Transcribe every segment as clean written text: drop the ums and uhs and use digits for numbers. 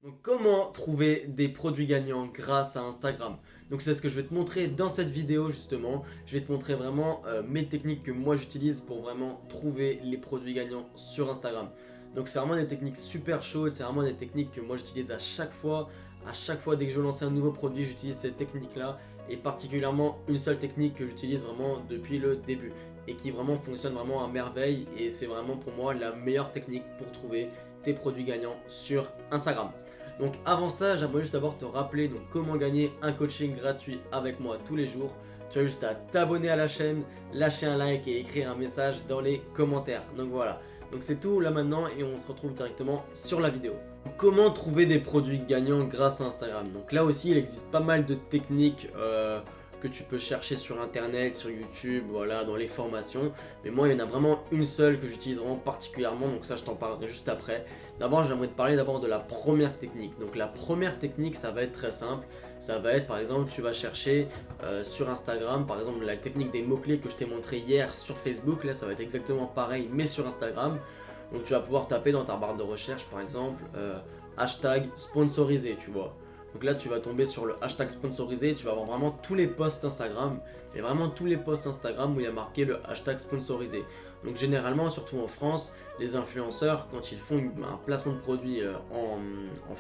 Donc comment trouver des produits gagnants grâce à Instagram? Donc c'est ce que je vais te montrer dans cette vidéo justement. Je vais te montrer vraiment mes techniques que moi j'utilise pour vraiment trouver les produits gagnants sur Instagram. Donc c'est vraiment des techniques super chaudes, c'est vraiment des techniques que moi j'utilise à chaque fois. À chaque fois dès que je veux lancer un nouveau produit, j'utilise cette technique-là. Et particulièrement une seule technique que j'utilise vraiment depuis le début. Et qui vraiment fonctionne vraiment à merveille. Et c'est vraiment pour moi la meilleure technique pour trouver tes produits gagnants sur Instagram. Donc avant ça, j'aimerais juste d'abord te rappeler donc comment gagner un coaching gratuit avec moi tous les jours. Tu as juste à t'abonner à la chaîne, lâcher un like et écrire un message dans les commentaires. Donc voilà, donc c'est tout là maintenant et on se retrouve directement sur la vidéo. Comment trouver des produits gagnants grâce à Instagram? Donc là aussi, il existe pas mal de techniques que tu peux chercher sur internet, sur YouTube, voilà, dans les formations. Mais moi, il y en a vraiment une seule que j'utilise vraiment particulièrement, donc ça, je t'en parlerai juste après. D'abord, j'aimerais te parler d'abord de la première technique. Donc la première technique, ça va être très simple. Ça va être, par exemple, tu vas chercher sur Instagram, par exemple, la technique des mots-clés que je t'ai montré hier sur Facebook. Là, ça va être exactement pareil, mais sur Instagram. Donc tu vas pouvoir taper dans ta barre de recherche, par exemple, hashtag sponsorisé, tu vois. Donc là, tu vas tomber sur le hashtag sponsorisé, tu vas avoir vraiment tous les posts Instagram, mais vraiment tous les posts Instagram où il y a marqué le hashtag sponsorisé. Donc généralement, surtout en France, les influenceurs, quand ils font un placement de produit en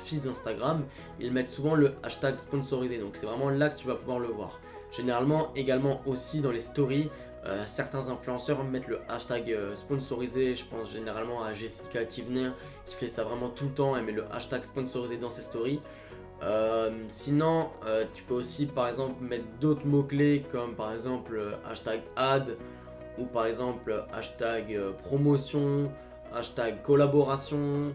feed Instagram, ils mettent souvent le hashtag sponsorisé. Donc c'est vraiment là que tu vas pouvoir le voir. Généralement, également aussi dans les stories, certains influenceurs mettent le hashtag sponsorisé. Je pense généralement à Jessica Tivner qui fait ça vraiment tout le temps. Elle met le hashtag sponsorisé dans ses stories. Sinon, tu peux aussi par exemple mettre d'autres mots-clés comme par exemple hashtag ad ou par exemple hashtag promotion, hashtag collaboration,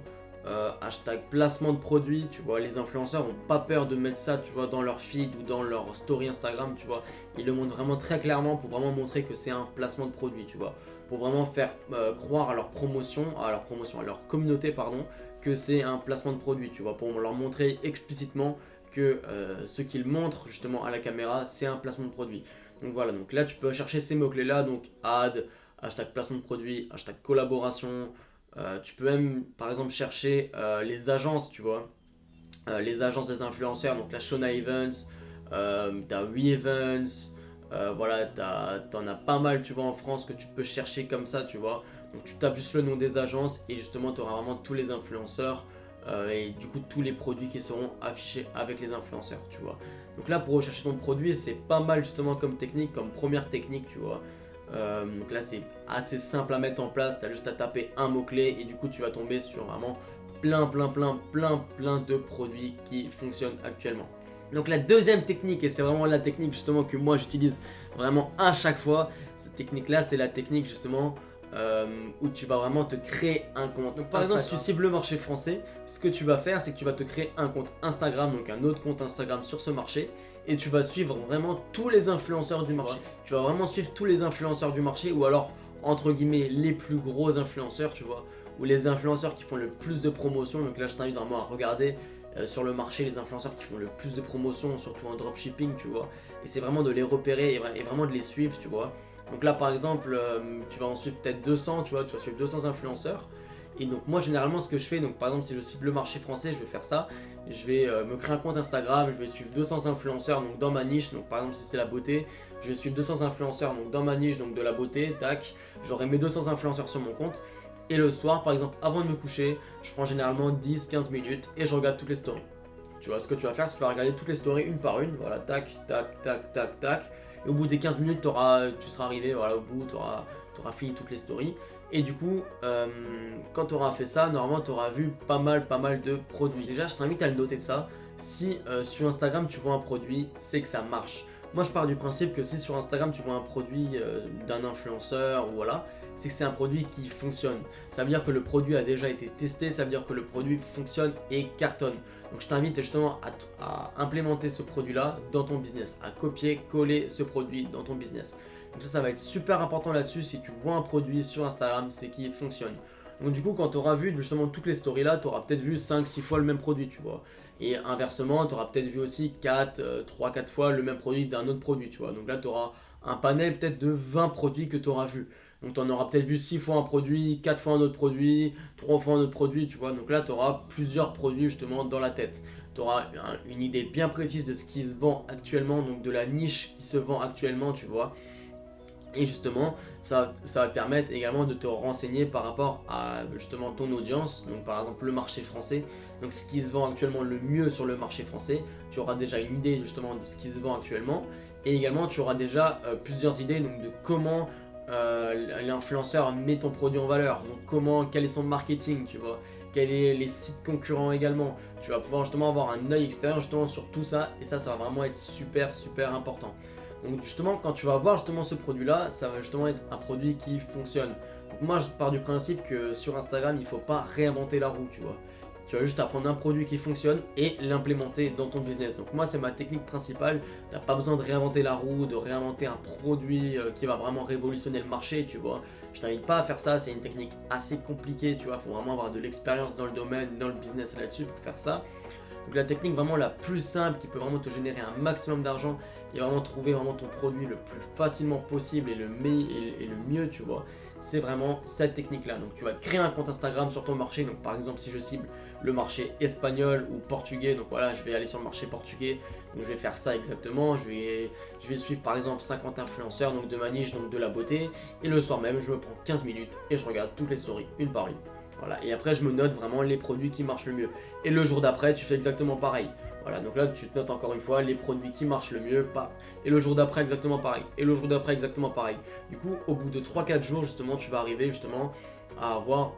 hashtag placement de produit. Tu vois, les influenceurs n'ont pas peur de mettre ça, tu vois, dans leur feed ou dans leur story Instagram, tu vois. Ils le montrent vraiment très clairement pour vraiment montrer que c'est un placement de produit, tu vois. Pour vraiment faire croire à leur promotion, à leur communauté, pardon, que c'est un placement de produit, tu vois, pour leur montrer explicitement que ce qu'ils montrent justement à la caméra, c'est un placement de produit. Donc voilà, donc là tu peux chercher ces mots-clés là, donc ad, hashtag placement de produit, hashtag collaboration. Tu peux même par exemple chercher les agences, tu vois, les agences des influenceurs, donc la Shona Evans, t'as We Evans, voilà, t'en as pas mal, tu vois, en France que tu peux chercher comme ça, tu vois. Donc tu tapes juste le nom des agences et justement tu auras vraiment tous les influenceurs et du coup tous les produits qui seront affichés avec les influenceurs, tu vois. Donc là pour rechercher ton produit, c'est pas mal justement comme technique, comme première technique, tu vois. Donc là c'est assez simple à mettre en place, tu as juste à taper un mot-clé et du coup tu vas tomber sur vraiment plein de produits qui fonctionnent actuellement. Donc la deuxième technique, et c'est vraiment la technique justement que moi j'utilise vraiment à chaque fois, cette technique là c'est la technique justement où tu vas vraiment te créer un compte. Donc par exemple si tu cibles le marché français, ce que tu vas faire c'est que tu vas te créer un compte Instagram, donc un autre compte Instagram sur ce marché, et tu vas suivre vraiment tous les influenceurs du marché. Tu vas vraiment suivre tous les influenceurs du marché, ou alors entre guillemets les plus gros influenceurs, tu vois, ou les influenceurs qui font le plus de promotions. Donc là je t'invite vraiment à regarder sur le marché les influenceurs qui font le plus de promotions, surtout en dropshipping, tu vois, et c'est vraiment de les repérer et vraiment de les suivre, tu vois. Donc là par exemple tu vas en suivre peut-être 200, tu vois, tu vas suivre 200 influenceurs. Et donc moi généralement ce que je fais, donc par exemple si je cible le marché français, je vais faire ça. Je vais me créer un compte Instagram, je vais suivre 200 influenceurs donc dans ma niche. Donc par exemple si c'est la beauté, je vais suivre 200 influenceurs donc dans ma niche, donc de la beauté, tac. J'aurai mes 200 influenceurs sur mon compte. Et le soir par exemple avant de me coucher, je prends généralement 10-15 minutes et je regarde toutes les stories. Tu vois ce que tu vas faire, c'est que tu vas regarder toutes les stories une par une, voilà, tac, tac, tac, tac, tac. Et au bout des 15 minutes, tu seras arrivé, voilà, au bout, tu auras fini toutes les stories. Et du coup, quand tu auras fait ça, normalement, tu auras vu pas mal de produits. Déjà, je t'invite à le noter de ça. Si sur Instagram, tu vois un produit, c'est que ça marche. Moi, je pars du principe que si sur Instagram, tu vois un produit d'un influenceur, ou voilà, c'est que c'est un produit qui fonctionne. Ça veut dire que le produit a déjà été testé, ça veut dire que le produit fonctionne et cartonne. Donc je t'invite justement à implémenter ce produit-là dans ton business, à copier-coller ce produit dans ton business. Donc ça va être super important là-dessus. Si tu vois un produit sur Instagram, c'est qu'il fonctionne. Donc du coup, quand tu auras vu justement toutes les stories là, tu auras peut-être vu 5-6 fois le même produit, tu vois. Et inversement, tu auras peut-être vu aussi 3-4 fois le même produit d'un autre produit, tu vois. Donc là, tu auras un panel peut-être de 20 produits que tu auras vu. Donc tu en auras peut-être vu 6 fois un produit, 4 fois un autre produit, 3 fois un autre produit, tu vois. Donc là, tu auras plusieurs produits justement dans la tête. Tu auras une idée bien précise de ce qui se vend actuellement, donc de la niche qui se vend actuellement, tu vois. Et justement, ça va te permettre également de te renseigner par rapport à justement ton audience, donc par exemple le marché français, donc ce qui se vend actuellement le mieux sur le marché français. Tu auras déjà une idée justement de ce qui se vend actuellement, et également tu auras déjà plusieurs idées donc, de comment l'influenceur met ton produit en valeur, donc quel est son marketing, tu vois, quels sont les sites concurrents également. Tu vas pouvoir justement avoir un œil extérieur justement sur tout ça, et ça va vraiment être super important. Donc justement, quand tu vas voir justement ce produit-là, ça va justement être un produit qui fonctionne. Donc moi, je pars du principe que sur Instagram, il ne faut pas réinventer la roue, tu vois. Tu vas juste apprendre un produit qui fonctionne et l'implémenter dans ton business. Donc moi, c'est ma technique principale. Tu n'as pas besoin de réinventer la roue, de réinventer un produit qui va vraiment révolutionner le marché, tu vois. Je t'invite pas à faire ça, c'est une technique assez compliquée, tu vois. Il faut vraiment avoir de l'expérience dans le domaine, dans le business là-dessus pour faire ça. Donc la technique vraiment la plus simple qui peut vraiment te générer un maximum d'argent et vraiment trouver vraiment ton produit le plus facilement possible et le mieux, tu vois, c'est vraiment cette technique là. Donc tu vas créer un compte Instagram sur ton marché. Donc par exemple, si je cible le marché espagnol ou portugais, donc voilà, je vais aller sur le marché portugais, donc je vais faire ça exactement. Je vais suivre par exemple 50 influenceurs donc de ma niche, donc de la beauté, et le soir même je me prends 15 minutes et je regarde toutes les stories une par une. Voilà, et après je me note vraiment les produits qui marchent le mieux. Et le jour d'après, tu fais exactement pareil. Voilà, donc là tu te notes encore une fois les produits qui marchent le mieux, pas. Et le jour d'après exactement pareil. Et le jour d'après exactement pareil. Du coup, au bout de 3-4 jours, justement, tu vas arriver justement à avoir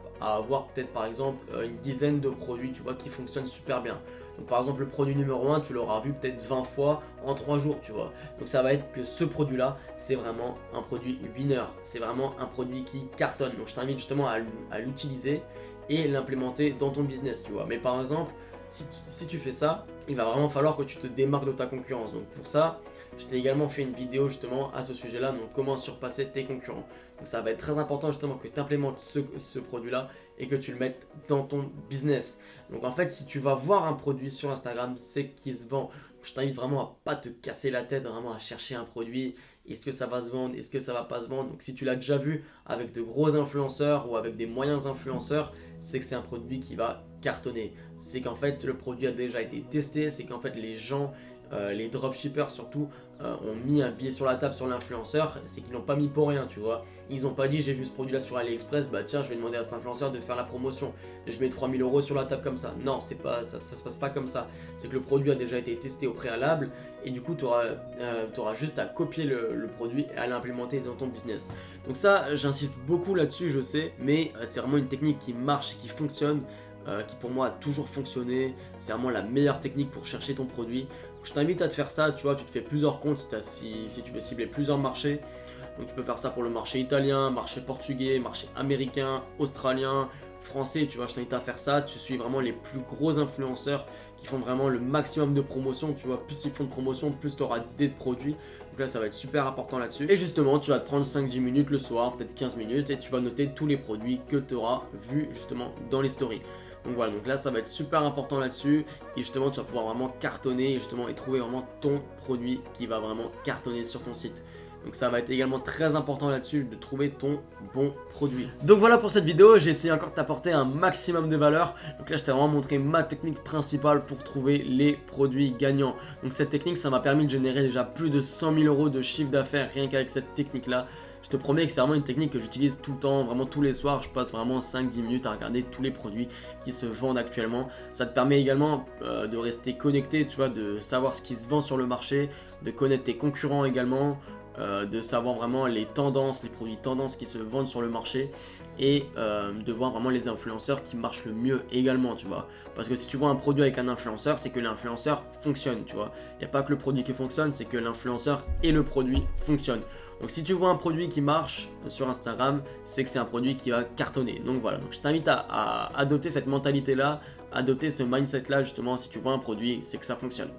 peut-être par exemple une dizaine de produits, tu vois, qui fonctionnent super bien. Donc par exemple, le produit numéro 1, tu l'auras vu peut-être 20 fois en 3 jours, tu vois. Donc ça va être que ce produit-là, c'est vraiment un produit winner. C'est vraiment un produit qui cartonne. Donc je t'invite justement à l'utiliser et l'implémenter dans ton business, tu vois. Mais par exemple, si tu fais ça, il va vraiment falloir que tu te démarques de ta concurrence. Donc pour ça, je t'ai également fait une vidéo justement à ce sujet-là, donc comment surpasser tes concurrents. Donc ça va être très important justement que tu implémentes ce produit-là et que tu le mettes dans ton business. Donc en fait, si tu vas voir un produit sur Instagram, c'est qu'il se vend. Je t'invite vraiment à pas te casser la tête, vraiment à chercher un produit. Est-ce que ça va se vendre? Est-ce que ça va pas se vendre? Donc si tu l'as déjà vu avec de gros influenceurs ou avec des moyens influenceurs, c'est que c'est un produit qui va cartonner. C'est qu'en fait le produit a déjà été testé, c'est qu'en fait les gens, les dropshippers surtout, ont mis un billet sur la table sur l'influenceur, c'est qu'ils l'ont pas mis pour rien, tu vois. Ils ont pas dit j'ai vu ce produit là sur AliExpress, bah tiens je vais demander à cet influenceur de faire la promotion et je mets 3000 € sur la table comme ça. Non, c'est pas ça, ça se passe pas comme ça. C'est que le produit a déjà été testé au préalable et du coup tu auras juste à copier le produit et à l'implémenter dans ton business. Donc ça, j'insiste beaucoup là-dessus, je sais, mais c'est vraiment une technique qui marche et qui fonctionne. Qui pour moi a toujours fonctionné, c'est vraiment la meilleure technique pour chercher ton produit. Donc, je t'invite à te faire ça, tu vois, tu te fais plusieurs comptes si tu veux cibler plusieurs marchés. Donc tu peux faire ça pour le marché italien, marché portugais, marché américain, australien, français, tu vois, je t'invite à faire ça. Tu suis vraiment les plus gros influenceurs qui font vraiment le maximum de promotion, tu vois, plus ils font de promotion, plus tu auras d'idées de produits. Donc là, ça va être super important là-dessus. Et justement, tu vas te prendre 5-10 minutes le soir, peut-être 15 minutes, et tu vas noter tous les produits que tu auras vus justement dans les stories. Donc voilà, donc là ça va être super important là-dessus et justement tu vas pouvoir vraiment cartonner justement et trouver vraiment ton produit qui va vraiment cartonner sur ton site. Donc ça va être également très important là-dessus de trouver ton bon produit. Donc voilà pour cette vidéo, j'ai essayé encore de t'apporter un maximum de valeur. Donc là je t'ai vraiment montré ma technique principale pour trouver les produits gagnants. Donc cette technique ça m'a permis de générer déjà plus de 100 000 € de chiffre d'affaires rien qu'avec cette technique là. Je te promets que c'est vraiment une technique que j'utilise tout le temps, vraiment tous les soirs, je passe vraiment 5-10 minutes à regarder tous les produits qui se vendent actuellement. Ça te permet également de rester connecté, tu vois, de savoir ce qui se vend sur le marché, de connaître tes concurrents également, de savoir vraiment les tendances, les produits tendances qui se vendent sur le marché et de voir vraiment les influenceurs qui marchent le mieux également, tu vois. Parce que si tu vois un produit avec un influenceur, c'est que l'influenceur fonctionne, tu vois. Il n'y a pas que le produit qui fonctionne, c'est que l'influenceur et le produit fonctionnent. Donc si tu vois un produit qui marche sur Instagram, c'est que c'est un produit qui va cartonner. Donc voilà, donc je t'invite à adopter cette mentalité-là, adopter ce mindset-là justement. Si tu vois un produit, c'est que ça fonctionne.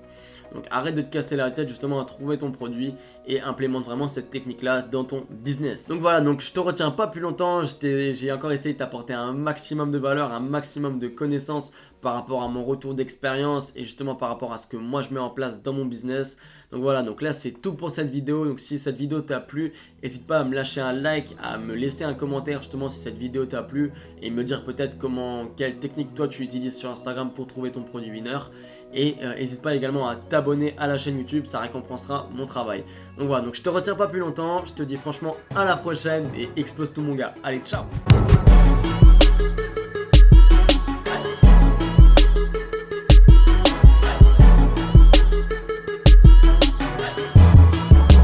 Donc arrête de te casser la tête justement à trouver ton produit et implémente vraiment cette technique-là dans ton business. Donc voilà, donc je te retiens pas plus longtemps, j'ai encore essayé de t'apporter un maximum de valeur, un maximum de connaissances par rapport à mon retour d'expérience et justement par rapport à ce que moi je mets en place dans mon business. Donc voilà, donc là c'est tout pour cette vidéo. Donc si cette vidéo t'a plu, n'hésite pas à me lâcher un like, à me laisser un commentaire justement si cette vidéo t'a plu et me dire peut-être quelle technique toi tu utilises sur Instagram pour trouver ton produit winner. Et n'hésite pas également à t'abonner à la chaîne YouTube, ça récompensera mon travail. Donc voilà, donc je te retiens pas plus longtemps, je te dis franchement à la prochaine et explose tout mon gars. Allez, ciao!